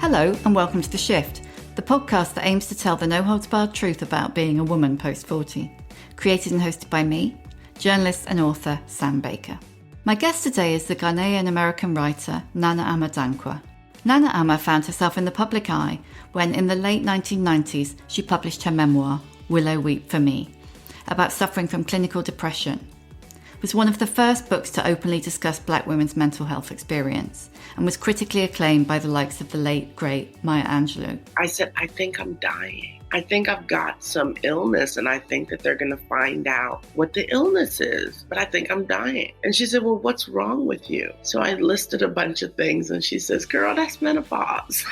Hello and welcome to The Shift, the podcast that aims to tell the no-holds-barred truth about being a woman post-40. Created and hosted by me, journalist and author Sam Baker. My guest today is the Ghanaian American writer Nana-Ama Danquah. Nana-Ama found herself in the public eye when, in the late 1990s, she published her memoir, Willow Weep For Me, about suffering from clinical depression. It was one of the first books to openly discuss Black women's mental health experience and was critically acclaimed by the likes of the late, great Maya Angelou. I said, I think I'm dying. I think I've got some illness and I think that they're going to find out what the illness is, but I think I'm dying. And she said, well, what's wrong with you? So I listed a bunch of things and she says, girl, that's menopause.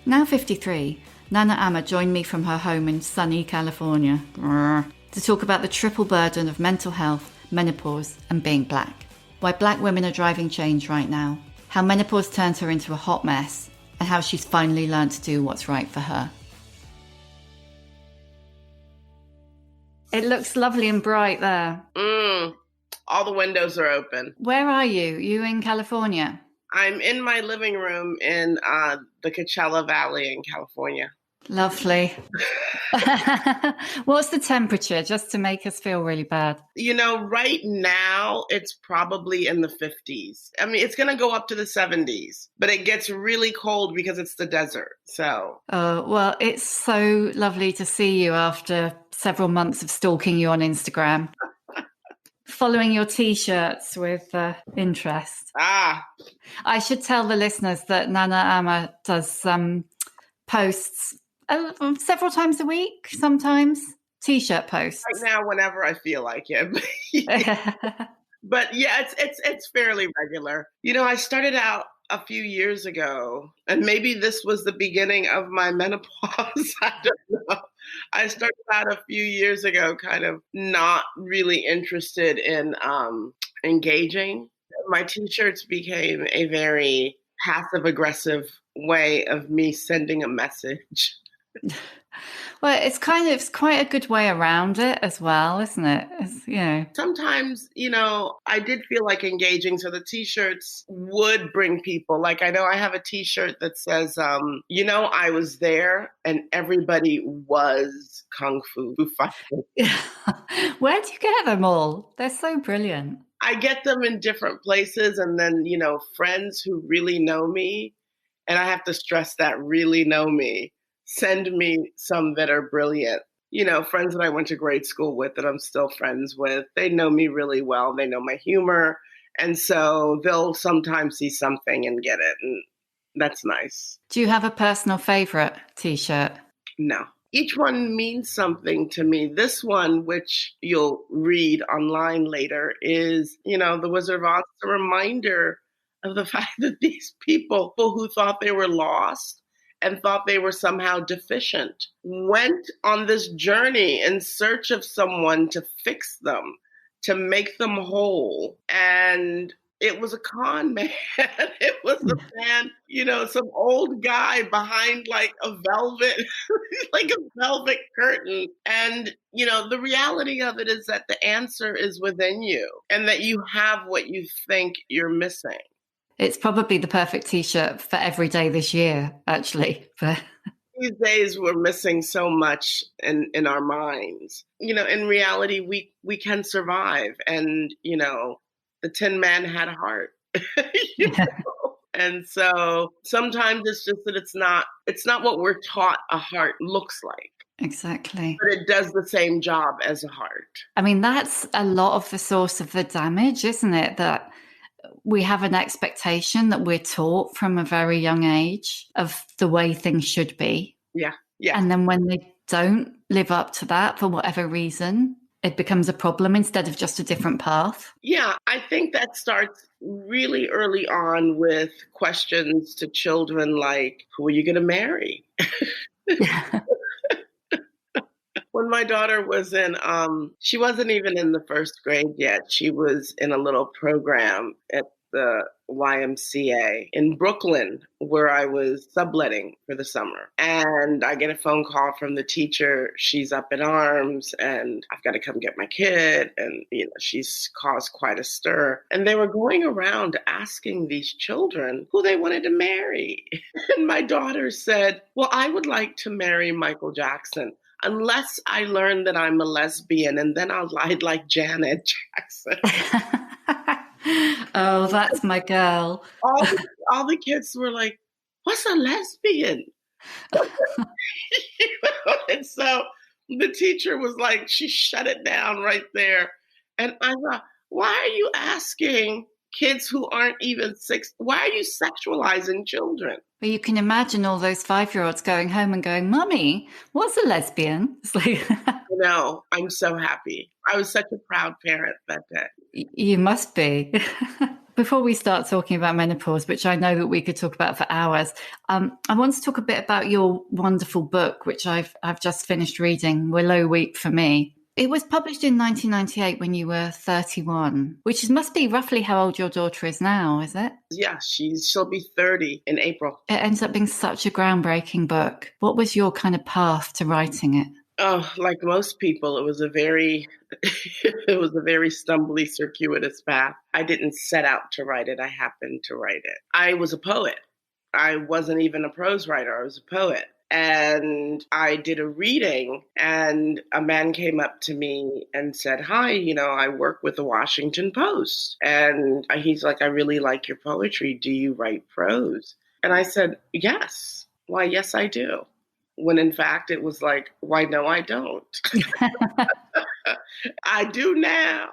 Now 53, Nana-Ama joined me from her home in sunny California. Grrr. To talk about the triple burden of mental health, menopause, and being Black. Why Black women are driving change right now. How menopause turned her into a hot mess, and how she's finally learned to do what's right for her. It looks lovely and bright there. All the windows are open. Where are you? You in California? I'm in my living room in the Coachella Valley in California. Lovely. What's the temperature, just to make us feel really bad? You know, right now it's probably in the 50s. I mean, it's going to go up to the 70s, but it gets really cold because it's the desert. So. Oh, well, it's so lovely to see you after several months of stalking you on Instagram. Following your T-shirts with interest. I should tell the listeners that Nana-Ama does posts several times a week, sometimes T-shirt posts. Right now, whenever I feel like it. But yeah, it's fairly regular. You know, I started out a few years ago, and maybe this was the beginning of my menopause. I don't know. I started out a few years ago, kind of not really interested in engaging. My T-shirts became a very passive-aggressive way of me sending a message. Well, it's quite a good way around it as well, isn't it? Sometimes, I did feel like engaging. So the T-shirts would bring people. Like, I know I have a T-shirt that says, I was there and everybody was Kung Fu fighting. Where do you get them all? They're so brilliant. I get them in different places. And then, friends who really know me, and I have to stress that really know me, send me some that are brilliant. Friends that I went to grade school with that I'm still friends with, they know me really well. They know my humor. And so they'll sometimes see something and get it. And that's nice. Do you have a personal favorite T-shirt? No. Each one means something to me. This one, which you'll read online later, is, The Wizard of Oz, a reminder of the fact that these people who thought they were lost and thought they were somehow deficient, went on this journey in search of someone to fix them, to make them whole. And it was a con man. It was a man, some old guy behind like a velvet curtain. And, the reality of it is that the answer is within you and that you have what you think you're missing. It's probably the perfect T-shirt for every day this year, actually. These days, we're missing so much in our minds. In reality, we can survive. And, the Tin Man had a heart. And so sometimes it's just that it's not what we're taught a heart looks like. Exactly. But it does the same job as a heart. I mean, that's a lot of the source of the damage, isn't it? That we have an expectation that we're taught from a very young age of the way things should be. Yeah. And then when they don't live up to that for whatever reason, it becomes a problem instead of just a different path. Yeah, I think that starts really early on with questions to children like, who are you going to marry? When my daughter was she wasn't even in the first grade yet. She was in a little program at YMCA in Brooklyn, where I was subletting for the summer. And I get a phone call from the teacher. She's up in arms and I've got to come get my kid. And, she's caused quite a stir. And they were going around asking these children who they wanted to marry. And my daughter said, well, I would like to marry Michael Jackson, unless I learn that I'm a lesbian, and then I'll lie like Janet Jackson. Oh, that's my girl. All the kids were like, what's a lesbian? And so the teacher was like, she shut it down right there. And I thought, why are you asking kids who aren't even 6? Why are you sexualizing children? Well, you can imagine all those 5-year-olds going home and going, Mummy, what's a lesbian? It's like, No, I'm so happy. I was such a proud parent that day. You must be. Before we start talking about menopause, which I know that we could talk about for hours, I want to talk a bit about your wonderful book, which I've just finished reading, Willow Weep For Me. It was published in 1998 when you were 31, which must be roughly how old your daughter is now, is it? Yeah, she'll be 30 in April. It ends up being such a groundbreaking book. What was your kind of path to writing it? Oh, like most people, it was a very stumbly, circuitous path. I didn't set out to write it. I happened to write it. I was a poet. I wasn't even a prose writer. I was a poet. And I did a reading, and a man came up to me and said, hi, I work with the Washington Post. And he's like, I really like your poetry. Do you write prose? And I said, yes. Why, yes, I do. When in fact, it was like, why, no, I don't. I do now.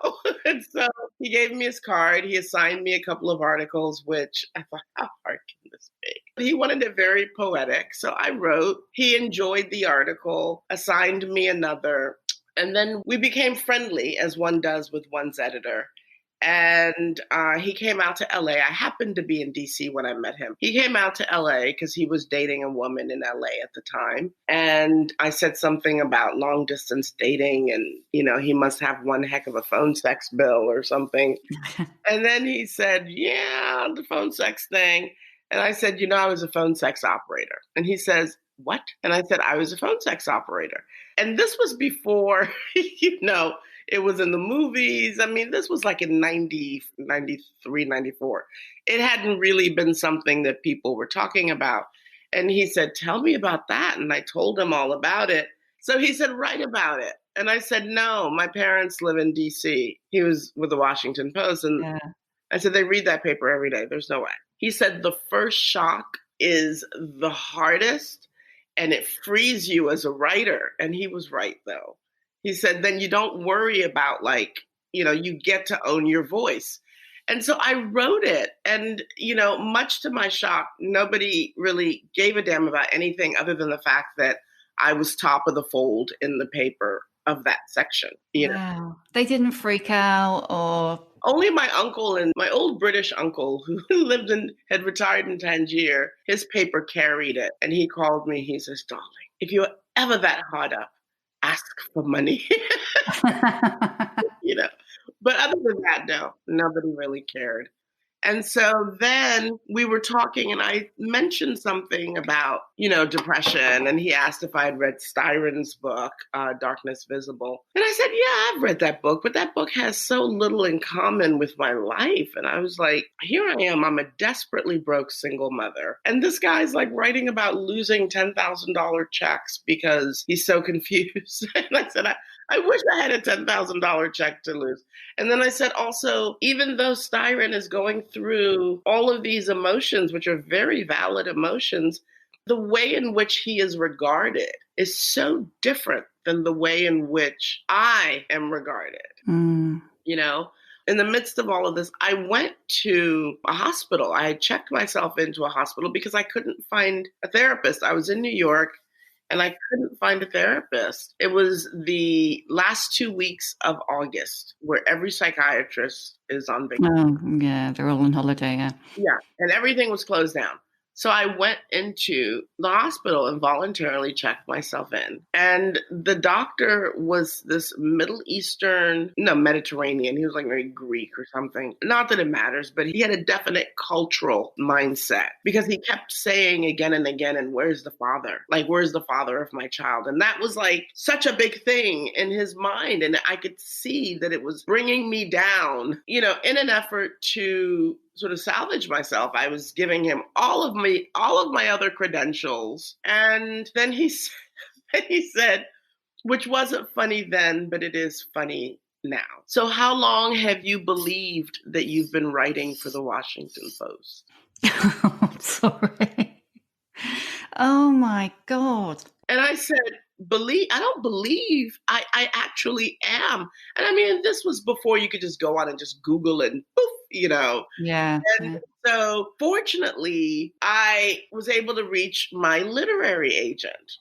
And so he gave me his card. He assigned me a couple of articles, which I thought, how hard can this be? He wanted it very poetic. So I wrote. He enjoyed the article, assigned me another. And then we became friendly, as one does with one's editor. And he came out to LA. I happened to be in DC when I met him. He came out to LA because he was dating a woman in LA at the time. And I said something about long distance dating and, he must have one heck of a phone sex bill or something. And then he said, yeah, the phone sex thing. And I said, I was a phone sex operator. And he says, what? And I said, I was a phone sex operator. And this was before, it was in the movies. I mean, this was like in 90, 93, 94. It hadn't really been something that people were talking about. And he said, tell me about that. And I told him all about it. So he said, write about it. And I said, no, my parents live in DC. He was with the Washington Post. And I said, they read that paper every day. There's no way. He said, the first shock is the hardest and it frees you as a writer. And he was right, though. He said, then you don't worry about you get to own your voice. And so I wrote it. And, much to my shock, nobody really gave a damn about anything other than the fact that I was top of the fold in the paper of that section. Wow. They didn't freak out or... Only my uncle and my old British uncle who had retired in Tangier, his paper carried it. And he called me. He says, darling, if you're ever that hard up, ask for money. But other than that, no, nobody really cared. And so then we were talking and I mentioned something about, depression. And he asked if I had read Styron's book, Darkness Visible. And I said, yeah, I've read that book, but that book has so little in common with my life. And I was like, here I am. I'm a desperately broke single mother. And this guy's like writing about losing $10,000 checks because he's so confused. And I said, I wish I had a $10,000 check to lose. And then I said, also, even though Styron is going through all of these emotions, which are very valid emotions, the way in which he is regarded is so different than the way in which I am regarded. In the midst of all of this, I went to a hospital. I had checked myself into a hospital because I couldn't find a therapist. I was in New York. And I couldn't find a therapist. It was the last 2 weeks of August where every psychiatrist is on vacation. Oh, yeah, they're all on holiday, yeah. Yeah, and everything was closed down. So I went into the hospital and voluntarily checked myself in. And the doctor was this Mediterranean. He was like very Greek or something. Not that it matters, but he had a definite cultural mindset because he kept saying again and again, and where's the father? Like, where's the father of my child? And that was like such a big thing in his mind. And I could see that it was bringing me down, in an effort to sort of salvage myself. I was giving him all of my other credentials. And then he said, which wasn't funny then, but it is funny now. So how long have you believed that you've been writing for the Washington Post? I'm sorry. Oh my God. And I said, I don't believe I actually am. And I mean, this was before you could just go on and just Google and poof, Yeah. And so fortunately, I was able to reach my literary agent.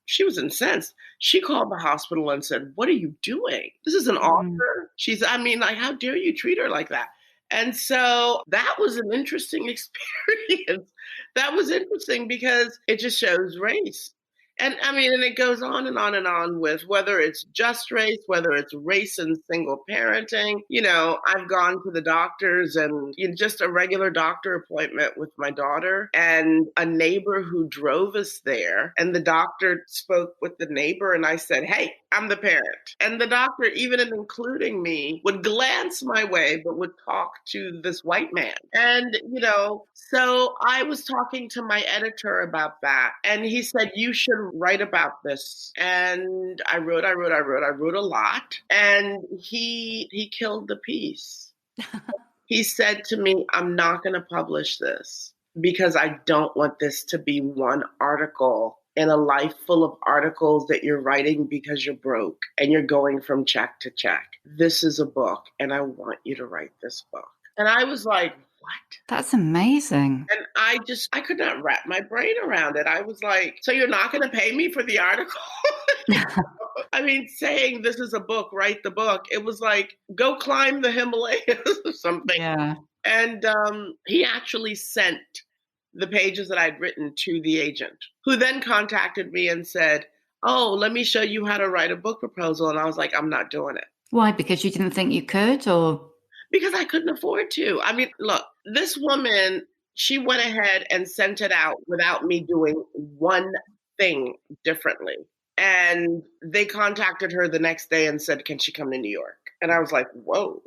She was incensed. She called the hospital and said, "What are you doing? This is an author." How dare you treat her like that? And so that was an interesting experience. That was interesting because it just shows race. And it goes on and on and on with whether it's just race, whether it's race and single parenting. I've gone to the doctors and just a regular doctor appointment with my daughter and a neighbor who drove us there. And the doctor spoke with the neighbor and I said, "Hey, I'm the parent." And the doctor, even including me, would glance my way, but would talk to this white man. And, so I was talking to my editor about that. And he said, "You should write about this." And I wrote a lot. And he killed the piece. He said to me, "I'm not going to publish this because I don't want this to be one article in a life full of articles that you're writing because you're broke and you're going from check to check. This is a book and I want you to write this book." And I was like, "What?" That's amazing. And I could not wrap my brain around it. I was like, "So you're not going to pay me for the article?" Saying this is a book, write the book. It was like, go climb the Himalayas or something. Yeah. And he actually sent the pages that I'd written to the agent, who then contacted me and said, "Oh, let me show you how to write a book proposal." And I was like, "I'm not doing it." Why? Because you didn't think you could, or? Because I couldn't afford to. Look, this woman, she went ahead and sent it out without me doing one thing differently. And they contacted her the next day and said, "Can she come to New York?" And I was like, whoa.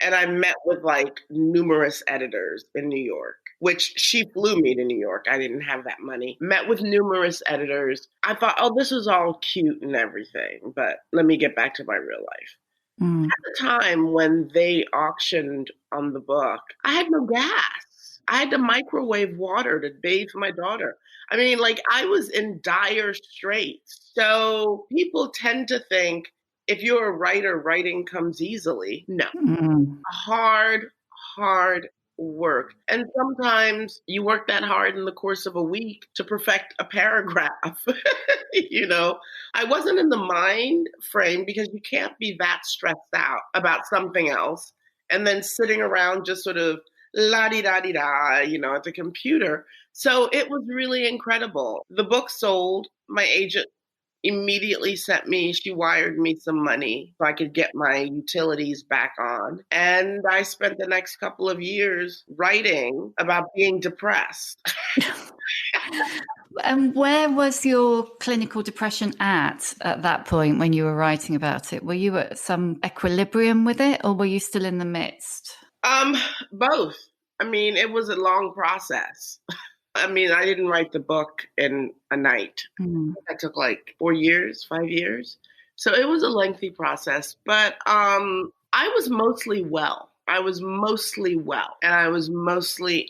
And I met with like numerous editors in New York, which she flew me to New York. I didn't have that money. Met with numerous editors. I thought, oh, this is all cute and everything, but let me get back to my real life. At the time when they auctioned on the book, I had no gas. I had to microwave water to bathe my daughter. I was in dire straits. So people tend to think if you're a writer, writing comes easily. No. Hard work. And sometimes you work that hard in the course of a week to perfect a paragraph. I wasn't in the mind frame because you can't be that stressed out about something else and then sitting around just sort of la-di-da-di-da, at the computer. So it was really incredible. The book sold. My agent immediately she wired me some money so I could get my utilities back on. And I spent the next couple of years writing about being depressed. And where was your clinical depression at that point when you were writing about it? Were you at some equilibrium with it, or were you still in the midst? Both. It was a long process. I didn't write the book in a night. That took like 5 years. So it was a lengthy process, but I was mostly well. And I was mostly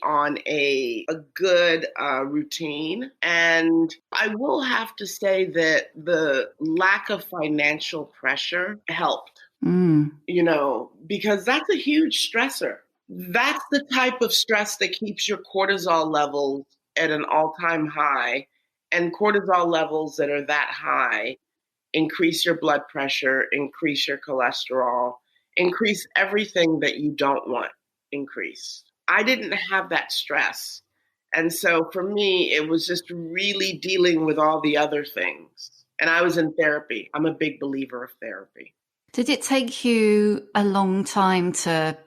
on a good routine. And I will have to say that the lack of financial pressure helped, because that's a huge stressor. That's the type of stress that keeps your cortisol levels at an all-time high, and cortisol levels that are that high increase your blood pressure, increase your cholesterol, increase everything that you don't want increased. I didn't have that stress. And so for me, it was just really dealing with all the other things. And I was in therapy. I'm a big believer of therapy. Did it take you a long time to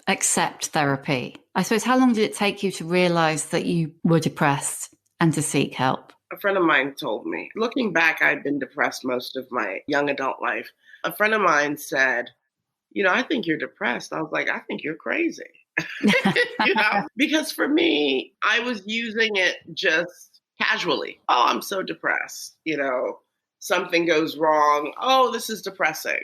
accept therapy? I suppose, how long did it take you to realize that you were depressed and to seek help? A friend of mine told me, looking back, I'd been depressed most of my young adult life. A friend of mine said, I think you're depressed. I was like, I think you're crazy. Because for me, I was using it just casually. Oh, I'm so depressed. Something goes wrong. Oh, this is depressing.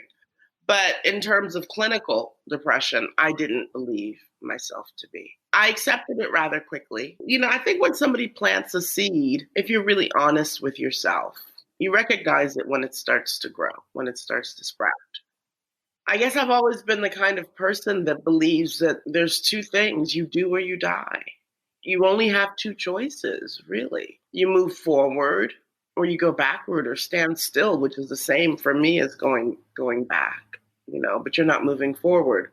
But in terms of clinical depression, I didn't believe myself to be. I accepted it rather quickly. I think when somebody plants a seed, if you're really honest with yourself, you recognize it when it starts to grow, when it starts to sprout. I guess I've always been the kind of person that believes that there's two things: you do or you die. You only have two choices, really. You move forward or you go backward or stand still, which is the same for me as going back, but you're not moving forward.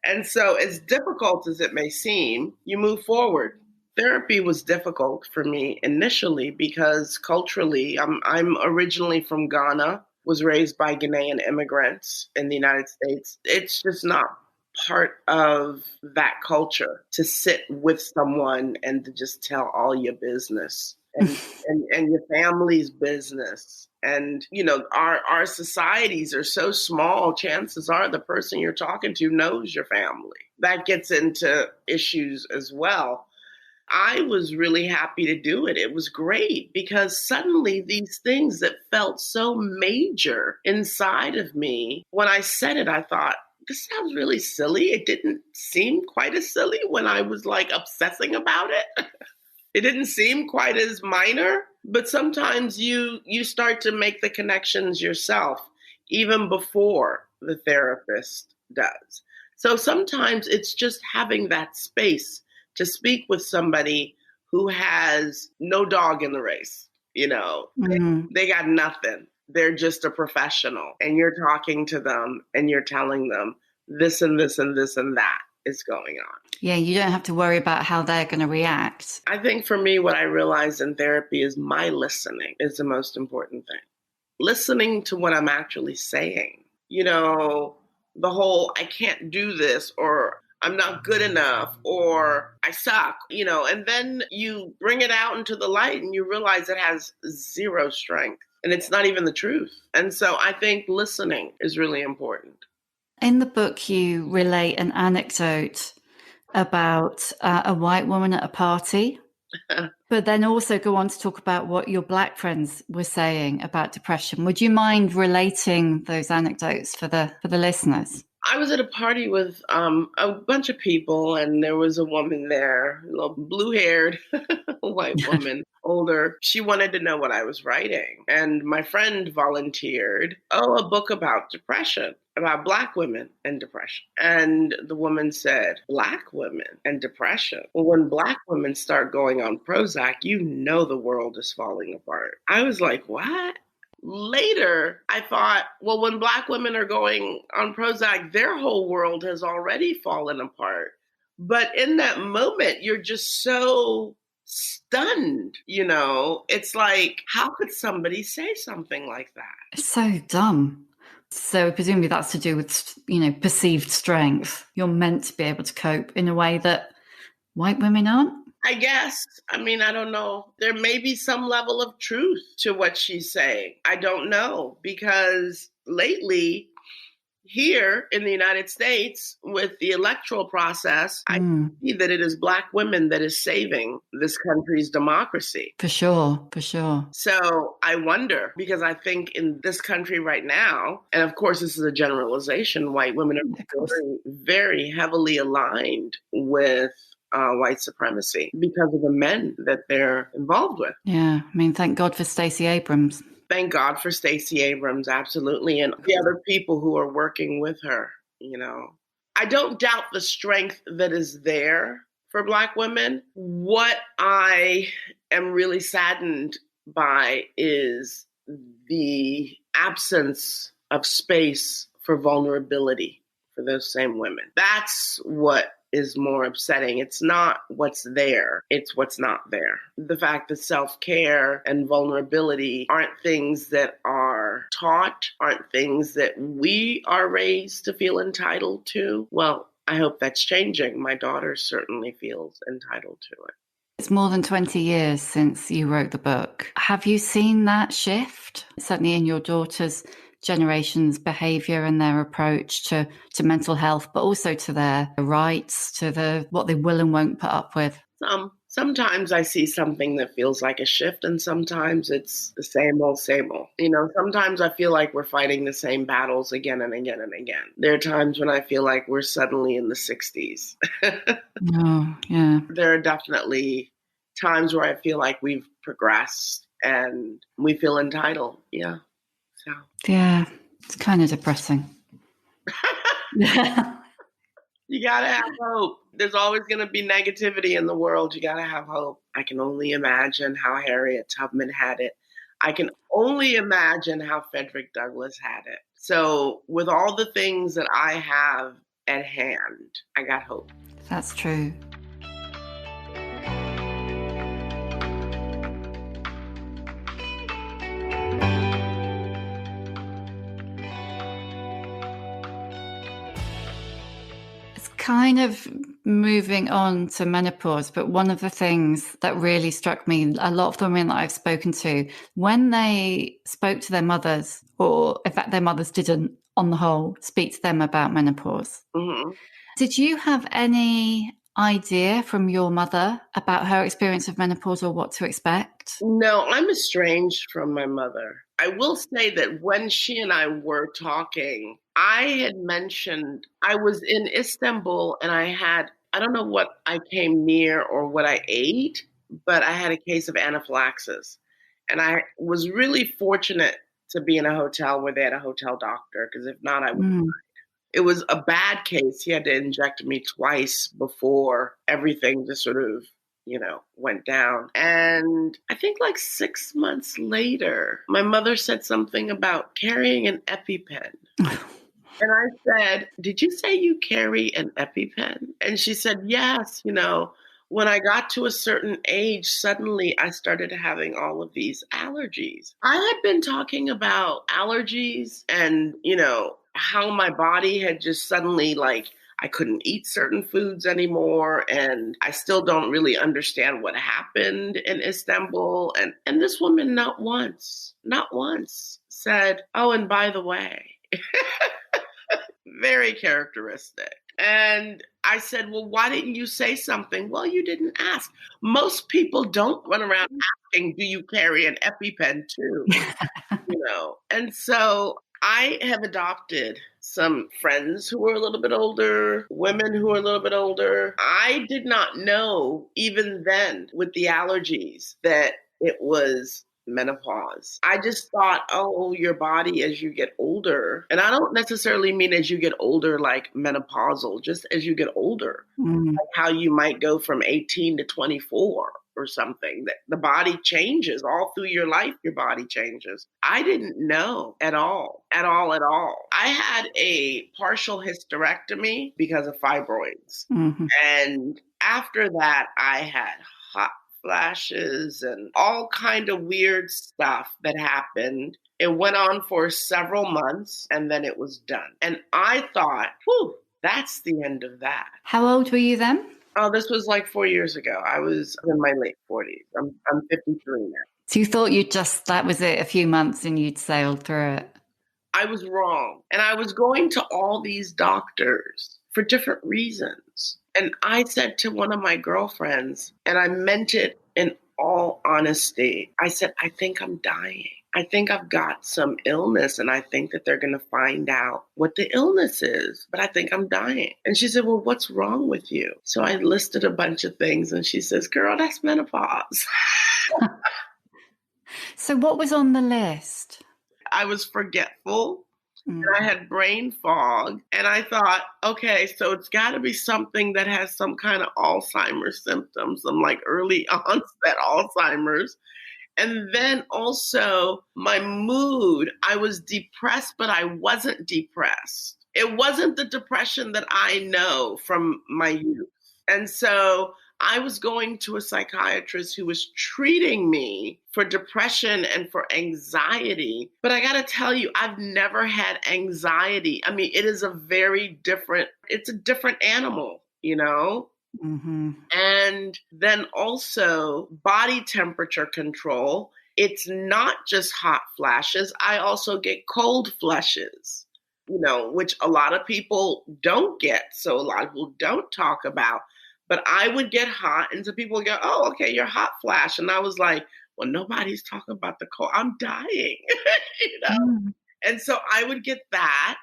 And so as difficult as it may seem, you move forward. Therapy was difficult for me initially because culturally, I'm originally from Ghana, was raised by Ghanaian immigrants in the United States. It's just not part of that culture to sit with someone and to just tell all your business and your family's business. And, our societies are so small, chances are the person you're talking to knows your family. That gets into issues as well. I was really happy to do it. It was great because suddenly these things that felt so major inside of me, when I said it, I thought, this sounds really silly. It didn't seem quite as silly when I was like obsessing about it. It didn't seem quite as minor, but sometimes you start to make the connections yourself, even before the therapist does. So sometimes it's just having that space to speak with somebody who has no dog in the race. They got nothing. They're just a professional, and you're talking to them and you're telling them this and this and this and that is going on. Yeah, you don't have to worry about how they're going to react. I think for me, what I realized in therapy is my listening is the most important thing. Listening to what I'm actually saying. The whole I can't do this, or I'm not good enough, or I suck, and then you bring it out into the light and you realize it has zero strength and it's not even the truth. And so I think listening is really important. In the book, you relate an anecdote about a white woman at a party, but then also go on to talk about what your Black friends were saying about depression. Would you mind relating those anecdotes for the listeners? I was at a party with a bunch of people, and there was a woman there, a little blue-haired white woman, older. She wanted to know what I was writing. And my friend volunteered, a book about depression, about Black women and depression. And the woman said, Black women and depression? Well, when Black women start going on Prozac, the world is falling apart. I was like, what? Later, I thought, well, when Black women are going on Prozac, their whole world has already fallen apart. But in that moment, you're just so stunned, It's like, how could somebody say something like that? It's so dumb. So presumably that's to do with, perceived strength. You're meant to be able to cope in a way that white women aren't. I guess. I don't know. There may be some level of truth to what she's saying. I don't know, because lately here in the United States with the electoral process, I see that it is Black women that is saving this country's democracy. For sure, for sure. So I wonder, because I think in this country right now, and of course this is a generalization, white women are very, very heavily aligned with white supremacy because of the men that they're involved with. Yeah, thank God for Stacey Abrams. Thank God for Stacey Abrams, absolutely, and the other people who are working with her, I don't doubt the strength that is there for Black women. What I am really saddened by is the absence of space for vulnerability for those same women. That's what is more upsetting. It's not what's there, it's what's not there. The fact that self-care and vulnerability aren't things that are taught, aren't things that we are raised to feel entitled to. Well, I hope that's changing. My daughter certainly feels entitled to it. It's more than 20 years since you wrote the book. Have you seen that shift, certainly in your daughter's generation's behaviour and their approach to mental health, but also to their rights, to what they will and won't put up with? Sometimes I see something that feels like a shift, and sometimes it's the same old, same old. Sometimes I feel like we're fighting the same battles again and again and again. There are times when I feel like we're suddenly in the 60s. Oh, yeah. There are definitely times where I feel like we've progressed and we feel entitled. Yeah. So. Yeah, it's kind of depressing. You got to have hope. There's always going to be negativity in the world. You got to have hope. I can only imagine how Harriet Tubman had it. I can only imagine how Frederick Douglass had it. So with all the things that I have at hand, I got hope. That's true. Kind of moving on to menopause, but one of the things that really struck me, a lot of the women that I've spoken to, when they spoke to their mothers, or in fact their mothers didn't, on the whole, speak to them about menopause. Mm-hmm. Did you have any idea from your mother about her experience of menopause or what to expect? No, I'm estranged from my mother. I will say that when she and I were talking, I had mentioned I was in Istanbul and I don't know what I came near or what I ate, but I had a case of anaphylaxis. And I was really fortunate to be in a hotel where they had a hotel doctor, because if not, I would have died. It was a bad case. He had to inject me twice before everything just sort of, went down. And I think like 6 months later, my mother said something about carrying an EpiPen. And I said, "Did you say you carry an EpiPen?" And she said, "Yes, when I got to a certain age, suddenly I started having all of these allergies." I had been talking about allergies and, how my body had just suddenly, I couldn't eat certain foods anymore. And I still don't really understand what happened in Istanbul. And this woman not once said, "Oh, and by the way," very characteristic. And I said, "Well, why didn't you say something?" "Well, you didn't ask." Most people don't run around asking, "Do you carry an EpiPen too?" And so I have adopted some friends who are a little bit older, women who are a little bit older. I did not know even then with the allergies that it was menopause. I just thought, oh, your body as you get older. And I don't necessarily mean as you get older, like menopausal, just as you get older, like how you might go from 18 to 24 or something, that the body changes all through your life. Your body changes. I didn't know at all. I had a partial hysterectomy because of fibroids. Mm-hmm. And after that, I had hot flashes and all kind of weird stuff that happened. It went on for several months and then it was done. And I thought, whew, that's the end of that. How old were you then? Oh, this was like 4 years ago. I was in my late 40s. I'm 53 now. So you thought that was it, a few months and you'd sailed through it? I was wrong. And I was going to all these doctors for different reasons. And I said to one of my girlfriends, and I meant it in all honesty, I said, "I think I'm dying. I think I've got some illness and I think that they're going to find out what the illness is, but I think I'm dying." And she said, "Well, what's wrong with you?" So I listed a bunch of things and she says, "Girl, that's menopause." So what was on the list? I was forgetful. And I had brain fog. And I thought, okay, so it's got to be something that has some kind of Alzheimer's symptoms, some like early onset Alzheimer's. And then also my mood, I was depressed, but I wasn't depressed. It wasn't the depression that I know from my youth. And so I was going to a psychiatrist who was treating me for depression and for anxiety. But I got to tell you, I've never had anxiety. I mean, it's a different animal, you know? Mm-hmm. And then also body temperature control. It's not just hot flashes. I also get cold flushes, which a lot of people don't get. So a lot of people don't talk about. But I would get hot, and so people would go, "Oh, okay, you're hot flash." And I was like, well, nobody's talking about the cold. I'm dying, Mm. And so I would get that.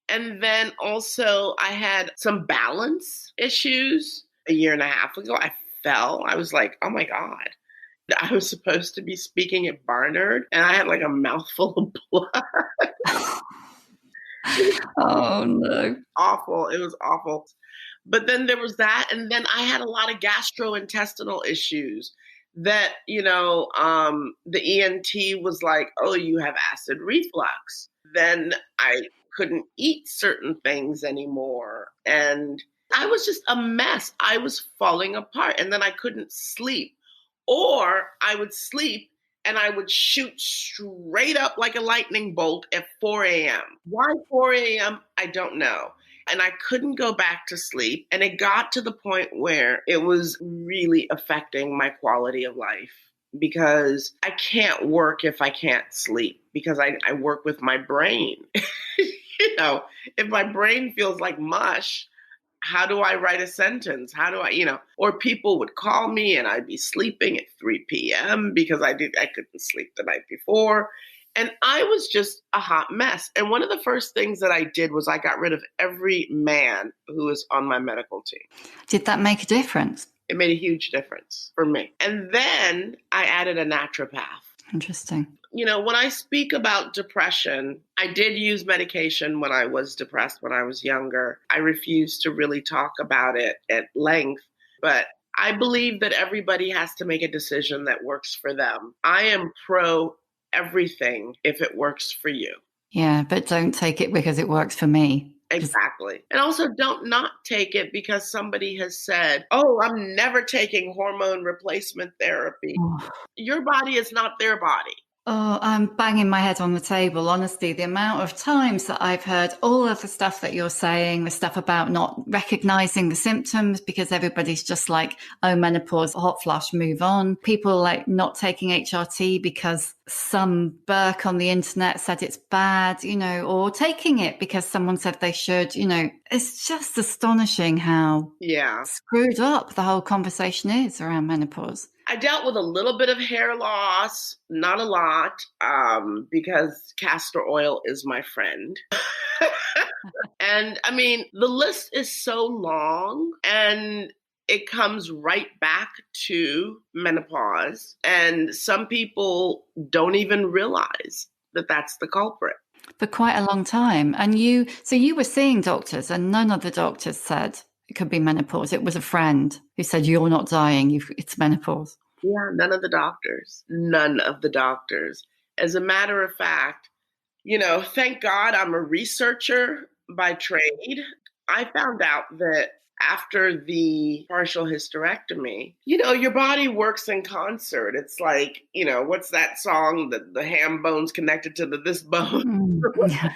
And then also I had some balance issues a year and a half ago. I fell. I was like, oh my God. I was supposed to be speaking at Barnard, and I had like a mouthful of blood. Oh, no. Awful. It was awful. But then there was that. And then I had a lot of gastrointestinal issues that, the ENT was like, oh, you have acid reflux. Then I couldn't eat certain things anymore. And I was just a mess. I was falling apart. And then I couldn't sleep. Or I would sleep and I would shoot straight up like a lightning bolt at 4 a.m. Why 4 a.m.? I don't know. And I couldn't go back to sleep. And it got to the point where it was really affecting my quality of life, because I can't work if I can't sleep, because I work with my brain. If my brain feels like mush, how do I write a sentence? How do I, or people would call me and I'd be sleeping at 3 p.m. because I couldn't sleep the night before. And I was just a hot mess. And one of the first things that I did was I got rid of every man who was on my medical team. Did that make a difference? It made a huge difference for me. And then I added a naturopath. Interesting. When I speak about depression, I did use medication when I was depressed when I was younger. I refuse to really talk about it at length, but I believe that everybody has to make a decision that works for them. I am pro everything if it works for you. Yeah, but don't take it because it works for me. Exactly. And also don't not take it because somebody has said, oh, I'm never taking hormone replacement therapy. Oh. Your body is not their body. Oh, I'm banging my head on the table. Honestly, the amount of times that I've heard all of the stuff that you're saying, the stuff about not recognizing the symptoms because everybody's just like, oh, menopause, hot flush, move on. People like not taking HRT because some Burke on the internet said it's bad, or taking it because someone said they should, It's just astonishing how screwed up the whole conversation is around menopause. I dealt with a little bit of hair loss, not a lot, because castor oil is my friend. And I mean, the list is so long, and it comes right back to menopause. And some people don't even realize that that's the culprit. For quite a long time. And so you were seeing doctors, and none of the doctors said it could be menopause. It was a friend who said, you're not dying, it's menopause. Yeah, none of the doctors. None of the doctors. As a matter of fact, thank God I'm a researcher by trade. I found out that after the partial hysterectomy, your body works in concert. It's like, what's that song? The ham bone's connected to this bone. Yeah.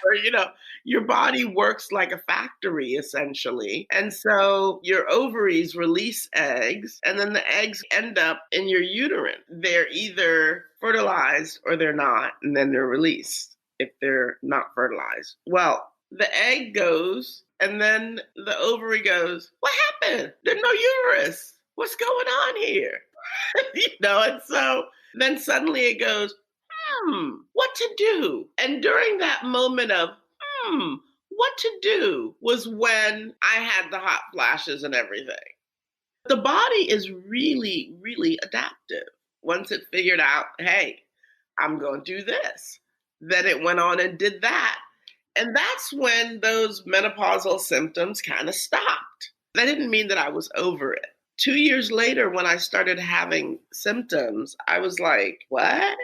Your body works like a factory, essentially. And so your ovaries release eggs, and then the eggs end up in your uterine. They're either fertilized or they're not, and then they're released if they're not fertilized. Well, the egg goes, and then the ovary goes, what happened? There's no uterus. What's going on here? And so then suddenly it goes, what to do? And during that moment of, what to do was when I had the hot flashes and everything. The body is really, really adaptive. Once it figured out, hey, I'm going to do this, then it went on and did that. And that's when those menopausal symptoms kind of stopped. That didn't mean that I was over it. 2 years later, when I started having symptoms, I was like, what?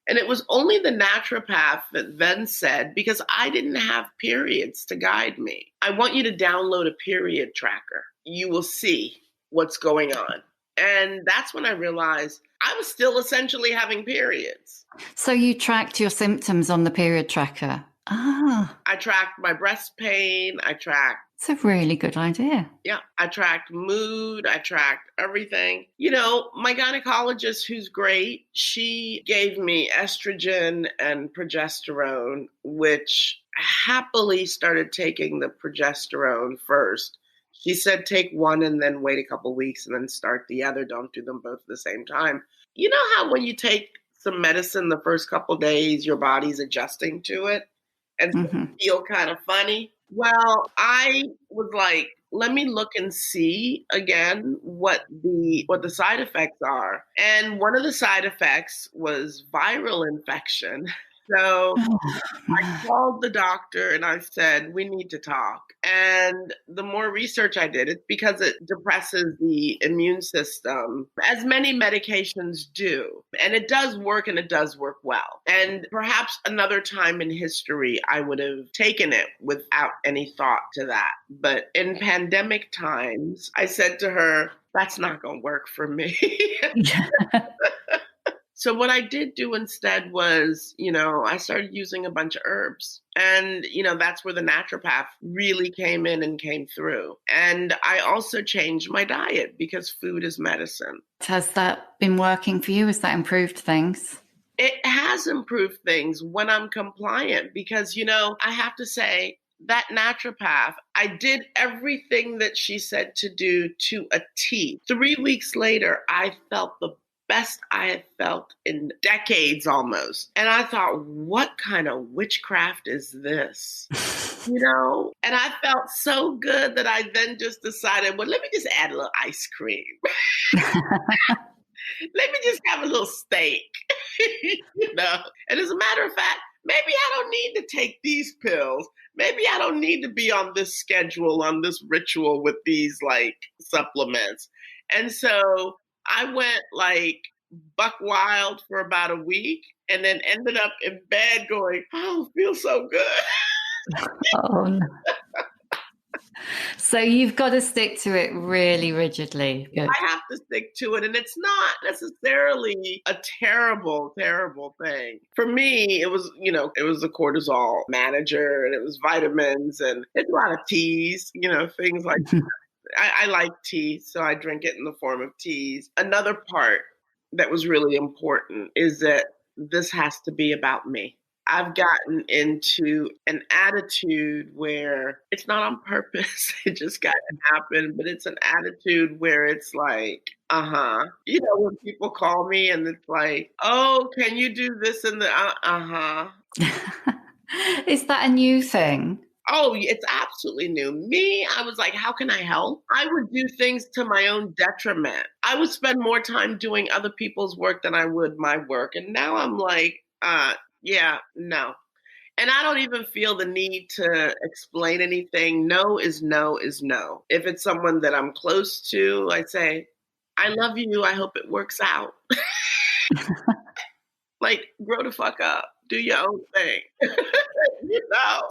And it was only the naturopath that then said, because I didn't have periods to guide me, I want you to download a period tracker. You will see what's going on. And that's when I realized I was still essentially having periods. So you tracked your symptoms on the period tracker? Ah. I tracked my breast pain. I tracked. It's a really good idea. Yeah. I tracked mood. I tracked everything. You know, my gynecologist, who's great, she gave me estrogen and progesterone, which happily started taking the progesterone first. She said, take one and then wait a couple weeks and then start the other. Don't do them both at the same time. You know how when you take some medicine the first couple days, your body's adjusting to it and feel kind of funny? Well, I was like, let me look and see again what the side effects are. And one of the side effects was viral infection. So I called the doctor and I said, we need to talk. And the more research I did, it's because it depresses the immune system, as many medications do. And it does work, and it does work well. And perhaps another time in history, I would have taken it without any thought to that. But in pandemic times, I said to her, that's not going to work for me. So what I did do instead was, I started using a bunch of herbs. And, that's where the naturopath really came in and came through. And I also changed my diet because food is medicine. Has that been working for you? Has that improved things? It has improved things when I'm compliant because, I have to say, that naturopath, I did everything that she said to do to a T. 3 weeks later, I felt the best I had felt in decades almost. And I thought, what kind of witchcraft is this? And I felt so good that I then just decided, well, let me just add a little ice cream. Let me just have a little steak. And as a matter of fact, maybe I don't need to take these pills. Maybe I don't need to be on this schedule, on this ritual with these supplements. And so I went buck wild for about a week and then ended up in bed going, oh, it feels so good. Oh, no. So you've got to stick to it really rigidly. Good. I have to stick to it. And it's not necessarily a terrible, terrible thing. For me, it was, it was a cortisol manager and it was vitamins and it's a lot of teas, things like that. I like tea, so I drink it in the form of teas. Another part that was really important is that this has to be about me. I've gotten into an attitude where it's not on purpose. It just got to happen, but it's an attitude where it's like, when people call me and it's like, oh, can you do this and the Is that a new thing? Oh, it's absolutely new. Me, I was like, how can I help? I would do things to my own detriment. I would spend more time doing other people's work than I would my work. And now I'm like, no. And I don't even feel the need to explain anything. No is no is no. If it's someone that I'm close to, I say, I love you. I hope it works out. Grow the fuck up. Do your own thing.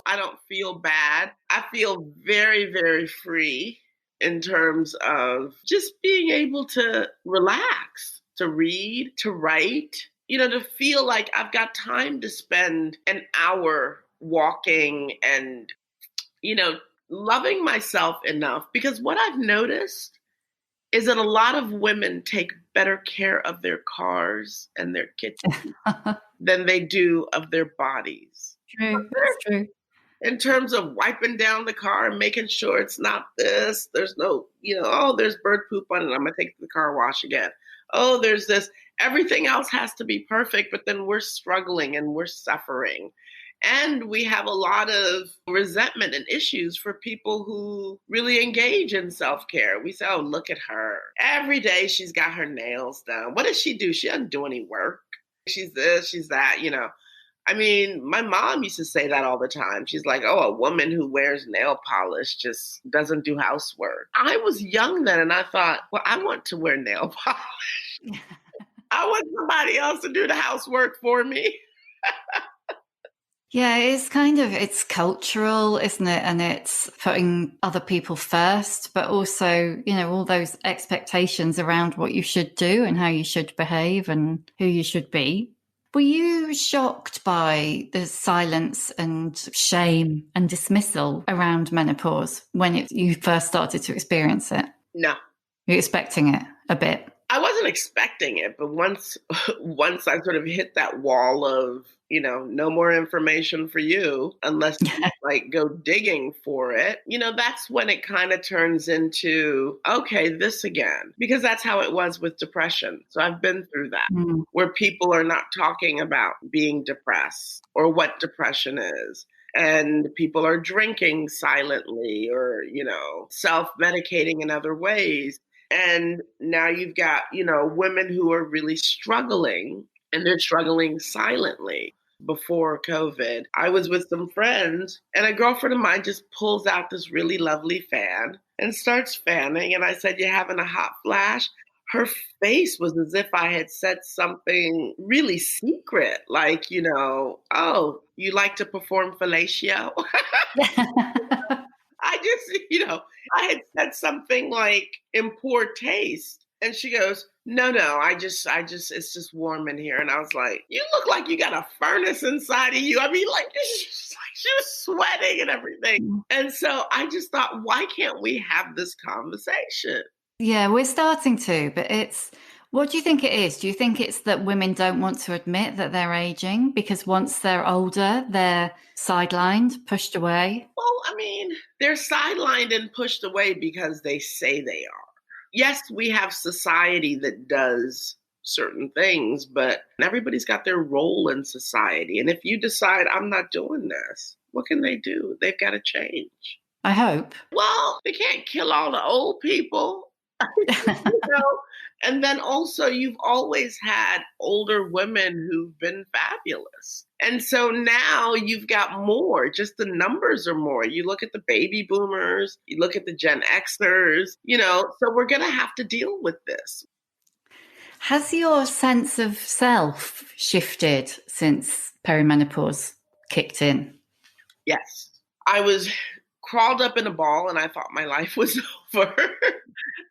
I don't feel bad. I feel very, very free in terms of just being able to relax, to read, to write, to feel like I've got time to spend an hour walking and, loving myself enough. Because what I've noticed is that a lot of women take better care of their cars and their kitchens than they do of their bodies. True, that's true. In terms of wiping down the car and making sure it's not this, there's no, there's bird poop on it, I'm going to take it to the car wash again. Oh, there's this. Everything else has to be perfect, but then we're struggling and we're suffering. And we have a lot of resentment and issues for people who really engage in self-care. We say, oh, look at her. Every day she's got her nails done. What does she do? She doesn't do any work. She's this, she's that, I mean, my mom used to say that all the time. She's like, oh, a woman who wears nail polish just doesn't do housework. I was young then and I thought, well, I want to wear nail polish. I want somebody else to do the housework for me. Yeah, it's cultural, isn't it? And it's putting other people first, but also, all those expectations around what you should do and how you should behave and who you should be. Were you shocked by the silence and shame and dismissal around menopause when you first started to experience it? No. You're expecting it a bit? I wasn't expecting it, but once I sort of hit that wall of, no more information for you unless you like go digging for it, that's when it kind of turns into, okay, this again, because that's how it was with depression. So I've been through that where people are not talking about being depressed or what depression is. And people are drinking silently or, self-medicating in other ways. And now you've got, women who are really struggling and they're struggling silently. Before COVID, I was with some friends and a girlfriend of mine just pulls out this really lovely fan and starts fanning. And I said, "You having a hot flash?" Her face was as if I had said something really secret, like, "Oh, you like to perform fellatio?" I just, I had said something like in poor taste. And she goes, no, it's just warm in here. And I was like, you look like you got a furnace inside of you. I mean, like, she was sweating and everything. And so I just thought, why can't we have this conversation? Yeah, we're starting to, but what do you think it is? Do you think it's that women don't want to admit that they're aging because once they're older, they're sidelined, pushed away? Well, I mean, they're sidelined and pushed away because they say they are. Yes, we have society that does certain things, but everybody's got their role in society. And if you decide I'm not doing this, what can they do? They've got to change. I hope. Well, they can't kill all the old people. And then also you've always had older women who've been fabulous. And so now you've got more, just the numbers are more. You look at the baby boomers, you look at the Gen Xers, so we're going to have to deal with this. Has your sense of self shifted since perimenopause kicked in? Yes. I was crawled up in a ball and I thought my life was over.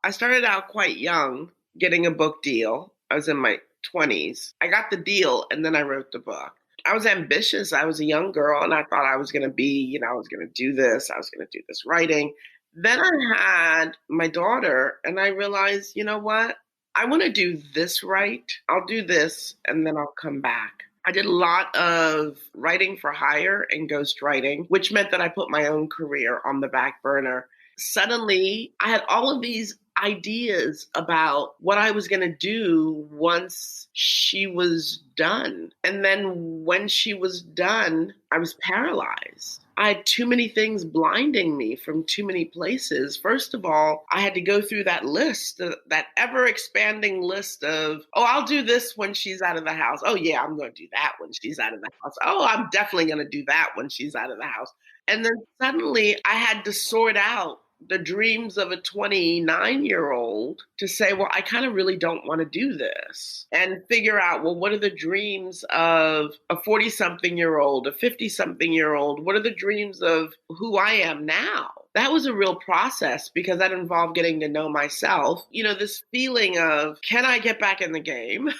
I started out quite young, getting a book deal. I was in my 20s. I got the deal and then I wrote the book. I was ambitious. I was a young girl and I thought I was going to be, I was going to do this. I was going to do this writing. Then I had my daughter and I realized, you know what? I want to do this right. I'll do this and then I'll come back. I did a lot of writing for hire and ghostwriting, which meant that I put my own career on the back burner. Suddenly, I had all of these ideas about what I was going to do once she was done. And then when she was done, I was paralyzed. I had too many things blinding me from too many places. First of all, I had to go through that list, that ever-expanding list of, I'll do this when she's out of the house. Oh, yeah, I'm going to do that when she's out of the house. Oh, I'm definitely going to do that when she's out of the house. And then suddenly I had to sort out the dreams of a 29-year-old to say, well, I kind of really don't want to do this, and figure out, well, what are the dreams of a 40-something-year-old, a 50-something-year-old? What are the dreams of who I am now? That was a real process because that involved getting to know myself. This feeling of, can I get back in the game?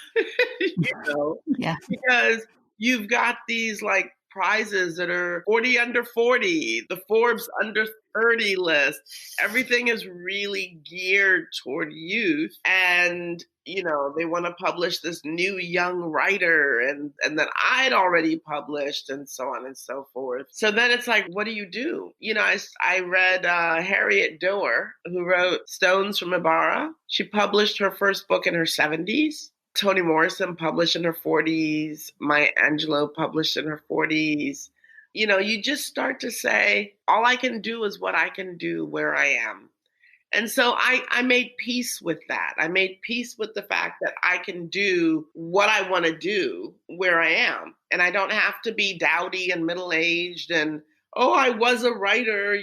Yeah. Because you've got these like prizes that are 40 under 40, the Forbes under 30 list. Everything is really geared toward youth. And, they want to publish this new young writer and that I'd already published and so on and so forth. So then it's like, what do you do? I read Harriet Doerr, who wrote Stones from Ibarra. She published her first book in her 70s. Toni Morrison published in her 40s. Maya Angelou published in her 40s. You just start to say, all I can do is what I can do where I am. And so I made peace with that. I made peace with the fact that I can do what I want to do where I am. And I don't have to be dowdy and middle-aged and, I was a writer,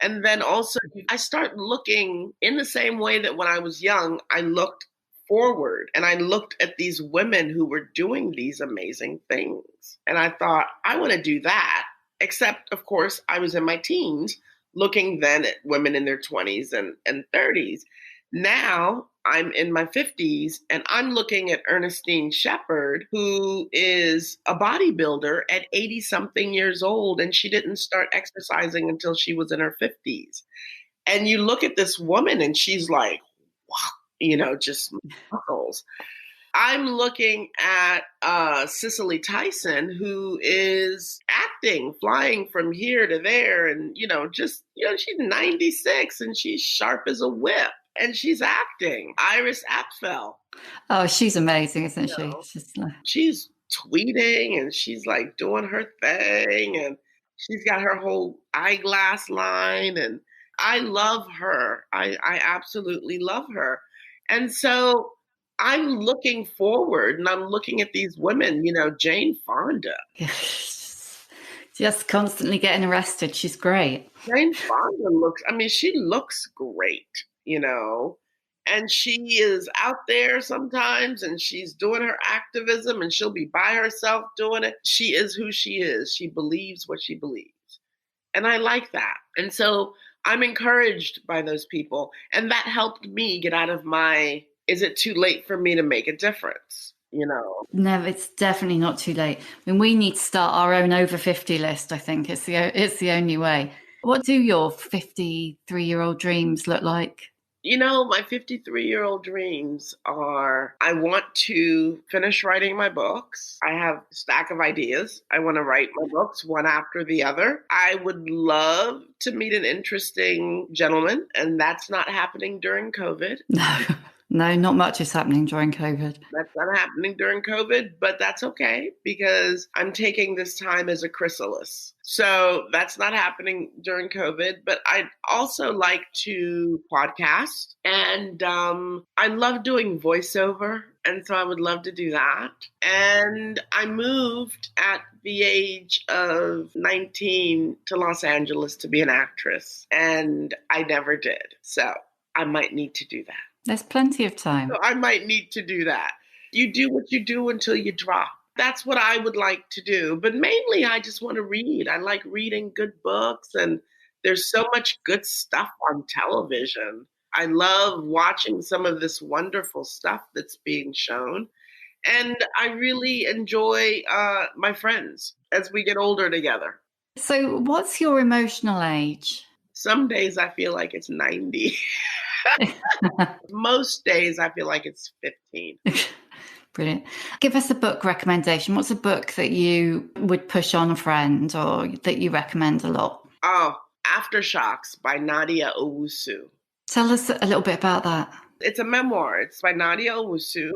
And then also I start looking in the same way that when I was young, I looked forward and I looked at these women who were doing these amazing things. And I thought, I want to do that. Except, of course, I was in my teens looking then at women in their 20s and 30s. Now I'm in my 50s and I'm looking at Ernestine Shepherd, who is a bodybuilder at 80 something years old, and she didn't start exercising until she was in her 50s. And you look at this woman and she's like, wow, just muscles. I'm looking at Cicely Tyson, who is acting, flying from here to there. And, she's 96 and she's sharp as a whip and she's acting. Iris Apfel. Oh, she's amazing, isn't she? She's tweeting and she's like doing her thing and she's got her whole eyeglass line. And I love her. I absolutely love her. And so I'm looking forward and I'm looking at these women, Jane Fonda. Just constantly getting arrested. She's great. Jane Fonda she looks great, and she is out there sometimes and she's doing her activism and she'll be by herself doing it. She is who she is. She believes what she believes. And I like that. And so I'm encouraged by those people. And that helped me get out of my, is it too late for me to make a difference? No, it's definitely not too late. I mean, we need to start our own over 50 list. I think it's the only way. What do your 53-year-old dreams look like? My 53-year-old dreams are, I want to finish writing my books. I have a stack of ideas. I want to write my books one after the other. I would love to meet an interesting gentleman, and that's not happening during COVID. No, not much is happening during COVID. That's not happening during COVID, but that's okay because I'm taking this time as a chrysalis. So that's not happening during COVID, but I'd also like to podcast and I love doing voiceover. And so I would love to do that. And I moved at the age of 19 to Los Angeles to be an actress, and I never did. So I might need to do that. There's plenty of time. So I might need to do that. You do what you do until you drop. That's what I would like to do. But mainly I just want to read. I like reading good books, and there's so much good stuff on television. I love watching some of this wonderful stuff that's being shown. And I really enjoy my friends as we get older together. So what's your emotional age? Some days I feel like it's 90. Most days I feel like it's 15. Brilliant. Give us a book recommendation. What's a book that you would push on a friend or that you recommend a lot? Oh, Aftershocks by Nadia Owusu. Tell us a little bit about that. It's a memoir. It's by Nadia Owusu,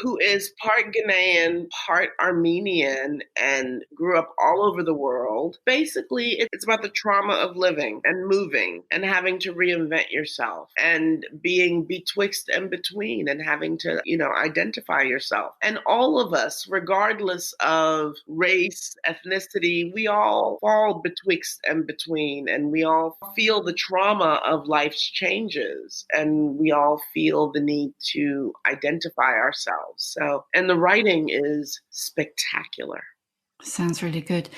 who is part Ghanaian, part Armenian, and grew up all over the world. Basically, it's about the trauma of living and moving and having to reinvent yourself and being betwixt and between and having to, identify yourself. And all of us, regardless of race, ethnicity, we all fall betwixt and between, and we all feel the trauma of life's changes, and we all feel the need to identify ourselves. So, and the writing is spectacular. Sounds really good.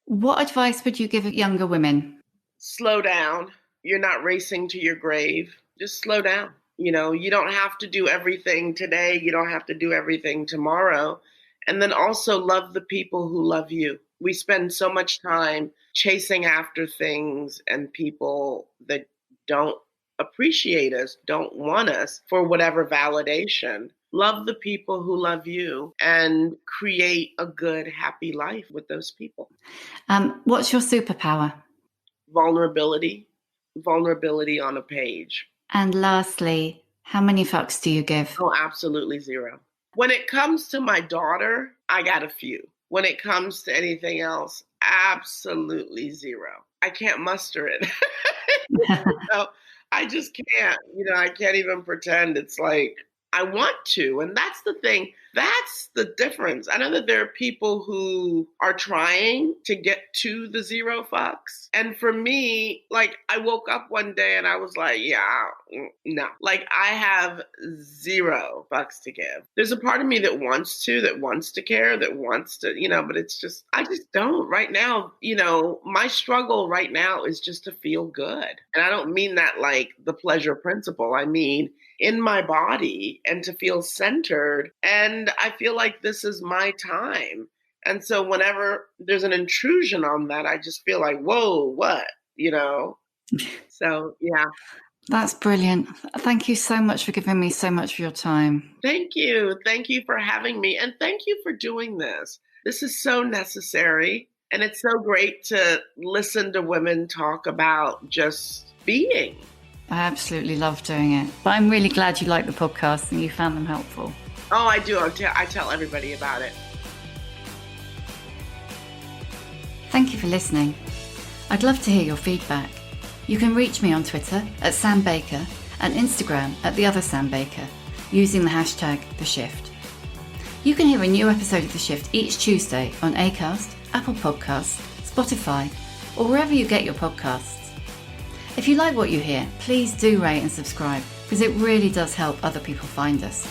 What advice would you give younger women? Slow down. You're not racing to your grave. Just slow down. You don't have to do everything today. You don't have to do everything tomorrow. And then also love the people who love you. We spend so much time chasing after things and people that don't appreciate us, don't want us for whatever validation. Love the people who love you and create a good, happy life with those people. What's your superpower? Vulnerability. Vulnerability on a page. And lastly, how many fucks do you give? Oh, absolutely zero. When it comes to my daughter, I got a few. When it comes to anything else, absolutely zero. I can't muster it. I just can't, I can't even pretend. It's like, I want to. And that's the thing. That's the difference. I know that there are people who are trying to get to the zero fucks. And for me, like, I woke up one day and I was like, yeah, no. Like, I have 0 fucks to give. There's a part of me that wants to care, that wants to, but it's just, I just don't right now. My struggle right now is just to feel good. And I don't mean that like the pleasure principle. I mean, in my body and to feel centered. And I feel like this is my time. And so whenever there's an intrusion on that, I just feel like, whoa, what, So, yeah. That's brilliant. Thank you so much for giving me so much of your time. Thank you. Thank you for having me. And thank you for doing this. This is so necessary. And it's so great to listen to women talk about just being. I absolutely love doing it. But I'm really glad you liked the podcast and you found them helpful. Oh, I do. I tell everybody about it. Thank you for listening. I'd love to hear your feedback. You can reach me on Twitter at Sam Baker and Instagram at The Other Sam Baker using the hashtag #TheShift. You can hear a new episode of The Shift each Tuesday on Acast, Apple Podcasts, Spotify, or wherever you get your podcasts. If you like what you hear, please do rate and subscribe because it really does help other people find us.